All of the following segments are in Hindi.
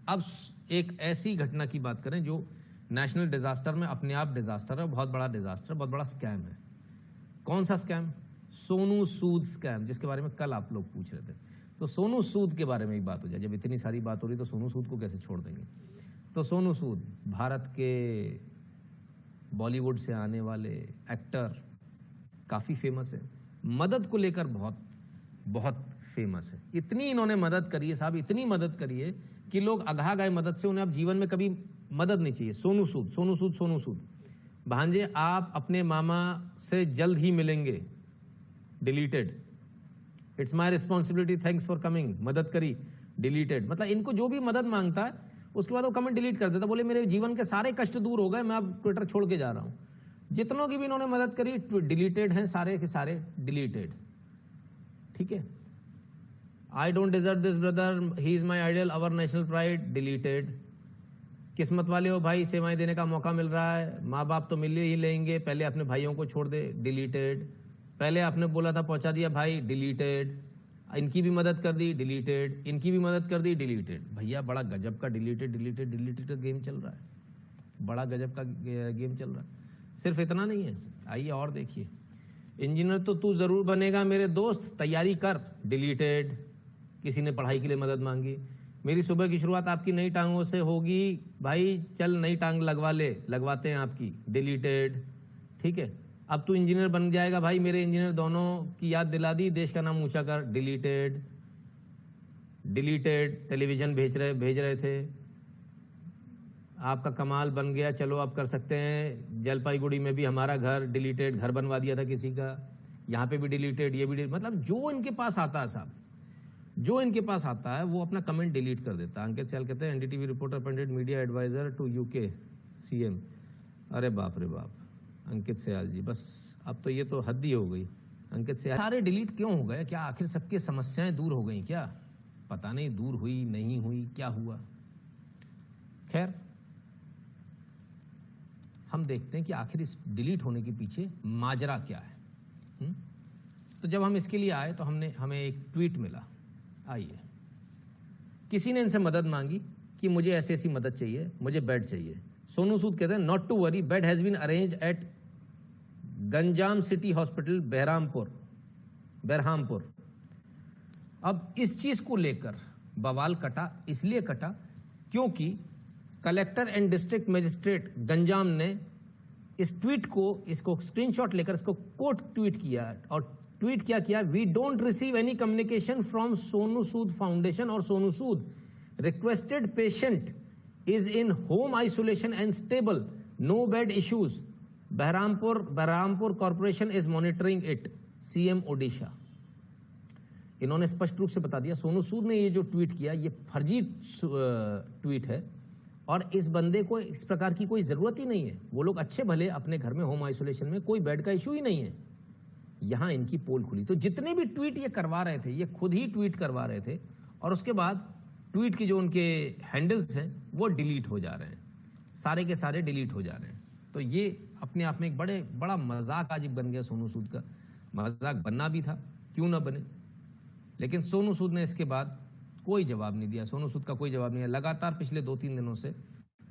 अब एक ऐसी घटना की बात करें जो नेशनल डिजास्टर में अपने आप डिजास्टर है, बहुत बड़ा डिजास्टर, बहुत बड़ा स्कैम है। कौन सा स्कैम? सोनू सूद स्कैम, जिसके बारे में कल आप लोग पूछ रहे थे। तो सोनू सूद के बारे में ही बात हो जाए, जब इतनी सारी बात हो रही तो सोनू सूद को कैसे छोड़ देंगे। तो सोनू सूद भारत के बॉलीवुड से आने वाले एक्टर, काफी फेमस है, मदद को लेकर बहुत बहुत फेमस है। इतनी इन्होंने मदद करी है साहब, इतनी मदद करी है कि लोग अघा गए मदद से, उन्हें अब जीवन में कभी मदद नहीं चाहिए। सोनू सूद, सोनू सूद, सोनू सूद। भांजे आप अपने मामा से जल्द ही मिलेंगे। Deleted. It's my responsibility, thanks for coming. मदद करी, डिलीटेड। मतलब इनको जो भी मदद मांगता है उसके बाद वो कमेंट डिलीट कर देता, बोले मेरे जीवन के सारे कष्ट दूर हो गए, मैं अब ट्विटर छोड़ के जा रहा हूं। जितनों की भी इन्होंने मदद करी डिलीटेड हैं, सारे के सारे डिलीटेड। ठीक है। I don't deserve this brother, he is my ideal, our national pride, deleted. किस्मत वाले हो भाई, सेवाएं देने का मौका मिल रहा है, माँ बाप तो मिल ही लेंगे, पहले अपने भाइयों को छोड़ दे, डिलीटेड। पहले आपने बोला था पहुंचा दिया भाई, डिलीटेड। इनकी भी मदद कर दी, डिलीटेड। इनकी भी मदद कर दी, डिलीटेड। भैया बड़ा गजब का डिलीटेड डिलीटेड डिलीटेड का गेम चल रहा है, बड़ा गजब का गेम चल रहा है। सिर्फ इतना नहीं है, आइए और देखिए। इंजीनियर तो तू जरूर बनेगा मेरे दोस्त, तैयारी कर, डिलीटेड। किसी ने पढ़ाई के लिए मदद मांगी। मेरी सुबह की शुरुआत आपकी नई टांगों से होगी भाई, चल नई टांग लगवा ले, लगवाते हैं आपकी, डिलीटेड। ठीक है। अब तू इंजीनियर बन जाएगा भाई, मेरे इंजीनियर दोनों की याद दिला दी, देश का नाम ऊंचा कर, डिलीटेड। डिलीटेड। टेलीविजन भेज रहे थे, आपका कमाल बन गया, चलो आप कर सकते हैं। जलपाईगुड़ी में भी हमारा घर, डिलीटेड। घर बनवा दिया था किसी का, यहाँ पे भी डिलीटेड, ये भी डिलीटेड। मतलब जो इनके पास आता है साहब, जो इनके पास आता है वो अपना कमेंट डिलीट कर देता है। अंकित सयाल कहते हैं NDTV reporter appointed media adviser to UK CM. अरे बाप रे बाप, अंकित सयाल जी, बस अब तो ये तो हद ही हो गई। अंकित सयाल सारे डिलीट क्यों हो गए? क्या आखिर सबकी समस्याएं दूर हो गई क्या? पता नहीं, दूर हुई नहीं हुई, क्या हुआ। खैर, हम देखते हैं कि आखिर इस डिलीट होने के पीछे माजरा क्या है। तो जब हम इसके लिए आए तो हमें एक ट्वीट मिला। आइए, किसी ने इनसे मदद मांगी कि मुझे ऐसी ऐसी मदद चाहिए, मुझे बेड चाहिए। सोनू सूद कहते हैं not to worry, bed has been arrange at Ganjam city hospital, Berhampur. अब इस चीज को लेकर बवाल कटा, इसलिए कटा क्योंकि collector and district magistrate Ganjam ने इस ट्वीट को, इसको स्क्रीनशॉट लेकर इसको कोट ट्वीट किया, और ट्वीट क्या किया, we don't receive any communication from Sonu Sood foundation और Sonu Sood. Requested patient is in home isolation and stable, no bed issues. Berhampur corporation is monitoring it, CM Odisha. इन्होंने स्पष्ट रूप से बता दिया, सोनू सूद ने ये जो ट्वीट किया ये फर्जी ट्वीट है, और इस बंदे को इस प्रकार की कोई जरूरत ही नहीं है। वो लोग अच्छे भले अपने घर में होम आइसोलेशन में, कोई बेड का इशू ही नहीं है। यहां इनकी पोल खुली, तो जितने भी ट्वीट ये करवा रहे थे, ये खुद ही ट्वीट करवा रहे थे, और उसके बाद ट्वीट की जो उनके हैंडल्स हैं वो डिलीट हो जा रहे हैं, सारे के सारे डिलीट हो जा रहे हैं। तो ये अपने आप में एक बड़ा मजाक आज बन गया सोनू सूद का। मजाक बनना भी था, क्यों ना बने, लेकिन सोनू सूद ने इसके बाद कोई जवाब नहीं दिया। सोनू सूद का कोई जवाब नहीं है। लगातार पिछले 2-3 दिनों से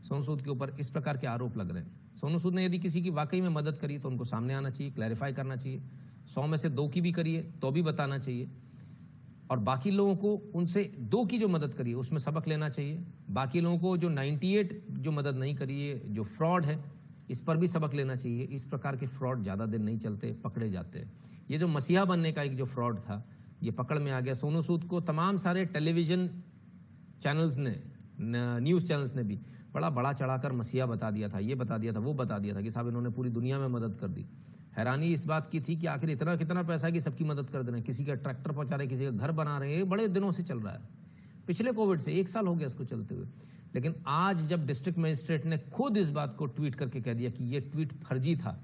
सोनू सूद के ऊपर इस प्रकार के आरोप लग रहे हैं। सोनू सूद ने यदि किसी की वाकई में मदद करी तो उनको सामने आना चाहिए, क्लैरिफाई करना चाहिए। 100 में से 2 की भी करिए तो भी बताना चाहिए, और बाकी लोगों को उनसे 2 की जो मदद करिए उसमें सबक लेना चाहिए। बाकी लोगों को जो 98 जो मदद नहीं करिए, जो फ्रॉड है, इस पर भी सबक लेना चाहिए। इस प्रकार के फ्रॉड ज़्यादा दिन नहीं चलते, पकड़े जाते हैं। ये जो मसीहा बनने का एक जो फ्रॉड था, ये पकड़ में आ गया। सोनू सूद को तमाम सारे टेलीविजन चैनल्स ने, न्यूज़ चैनल्स ने भी बड़ा चढ़ाकर मसीहा बता दिया था, ये बता दिया था, वो बता दिया था कि साहब इन्होंने पूरी दुनिया में मदद कर दी। हैरानी इस बात की थी कि आखिर इतना कितना पैसा है कि सबकी मदद कर दे रहे हैं, किसी का ट्रैक्टर पहुंचा रहे हैं, किसी का घर बना रहे हैं। ये बड़े दिनों से चल रहा है, पिछले कोविड से 1 साल हो गया इसको चलते हुए। लेकिन आज जब डिस्ट्रिक्ट मजिस्ट्रेट ने खुद इस बात को ट्वीट करके कह दिया कि ये ट्वीट फर्जी था,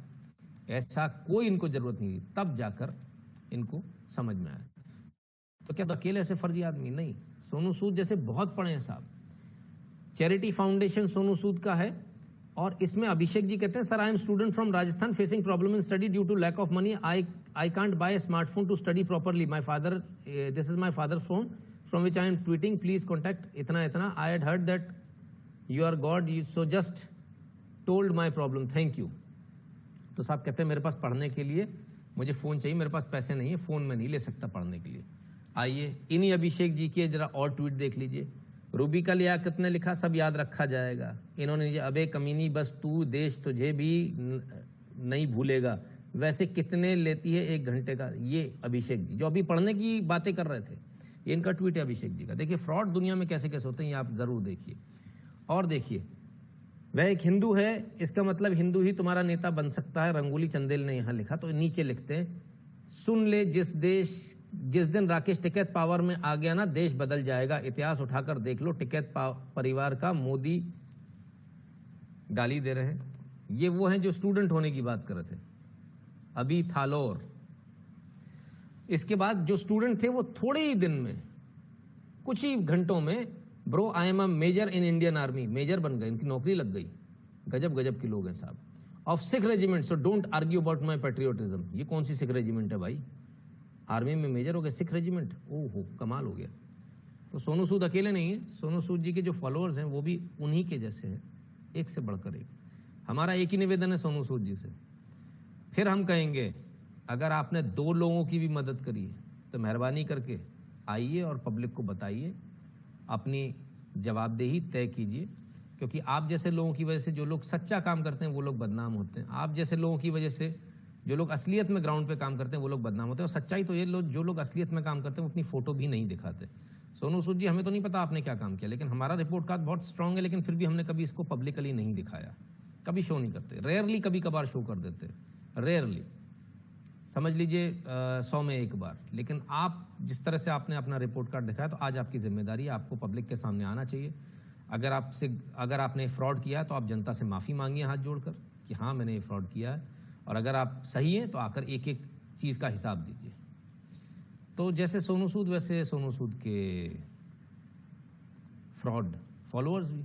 ऐसा कोई इनको जरूरत नहीं थी, तब जाकर इनको समझ में आया। तो क्या अकेले ऐसे फर्जी आदमी नहीं, सोनू सूद जैसे बहुत पड़े हैं साहब। चैरिटी फाउंडेशन सोनू सूद का है, और इसमें अभिषेक जी कहते हैं sir, I am student from Rajasthan facing problem in study due to lack of money, I can't buy smartphone to study properly, my father, this is my father phone from which I am tweeting, please contact इतना इतना, I had heard that you are god, you so just told my problem, thank you. तो साहब कहते हैं मेरे पास पढ़ने के लिए मुझे फ़ोन चाहिए, मेरे पास पैसे नहीं है, फ़ोन में नहीं ले सकता पढ़ने के लिए। आइए इन्हीं अभिषेक जी की जरा और ट्वीट देख लीजिए। रूबी का लियाकत ने लिखा, सब याद रखा जाएगा। इन्होंने अबे कमीनी बस तू, देश तुझे भी नहीं भूलेगा, वैसे कितने लेती है 1 घंटे का। ये अभिषेक जी जो अभी पढ़ने की बातें कर रहे थे, ये इनका ट्वीट है अभिषेक जी का। देखिए फ्रॉड दुनिया में कैसे कैसे होते हैं, ये आप जरूर देखिए। और देखिए, वह एक हिंदू है, इसका मतलब हिंदू ही तुम्हारा नेता बन सकता है, रंगोली चंदेल ने यहां लिखा। तो नीचे लिखते हैं, सुन ले जिस दिन राकेश टिकैत पावर में आ गया ना, देश बदल जाएगा। इतिहास उठाकर देख लो, टिकैत परिवार का मोदी गाली दे रहे हैं। ये वो हैं जो स्टूडेंट होने की बात कर रहे थे, अभी थालोर। इसके बाद जो स्टूडेंट थे वो थोड़े ही दिन में, कुछ ही घंटों में, bro I am a major in Indian army, major बन गए, इनकी नौकरी लग गई। गजब गजब के लोग हैं साहब। Of Sikh regiment, so don't argue about my patriotism. ये कौन सी सिख रेजिमेंट है भाई, आर्मी में मेजर हो गए, सिख रेजिमेंट, ओहो कमाल हो गया। तो सोनू सूद अकेले नहीं है, सोनू सूद जी के जो फॉलोअर्स हैं वो भी उन्हीं के जैसे हैं, एक से बढ़कर एक। हमारा एक ही निवेदन है सोनू सूद जी से, फिर हम कहेंगे अगर आपने 2 लोगों की भी मदद करी है तो मेहरबानी करके आइए और पब्लिक को बताइए, अपनी जवाबदेही तय कीजिए। क्योंकि आप जैसे लोगों की वजह से जो लोग सच्चा काम करते हैं वो लोग बदनाम होते हैं। आप जैसे लोगों की वजह से जो लोग असलियत में ग्राउंड पे काम करते हैं वो लोग बदनाम होते हैं। और सच्चाई तो ये लोग, जो लोग असलियत में काम करते हैं वो अपनी फोटो भी नहीं दिखाते। सोनू सूद जी, हमें तो नहीं पता आपने क्या काम किया, लेकिन हमारा रिपोर्ट कार्ड बहुत स्ट्रांग है, लेकिन फिर भी हमने कभी इसको पब्लिकली नहीं दिखाया, कभी शो नहीं करते, रेयरली कभी कभार शो कर देते, रेयरली, समझ लीजिए 100 में 1 बार। लेकिन आप जिस तरह से आपने अपना रिपोर्ट कार्ड दिखाया, तो आज आपकी जिम्मेदारी है, आपको पब्लिक के सामने आना चाहिए। अगर आपने फ्रॉड किया तो आप जनता से माफ़ी मांगिए हाथ जोड़कर कि हाँ मैंने ये फ्रॉड किया है, और अगर आप सही हैं तो आकर एक एक चीज़ का हिसाब दीजिए। तो जैसे सोनू सूद, वैसे सोनू सूद के फ्रॉड फॉलोअर्स भी।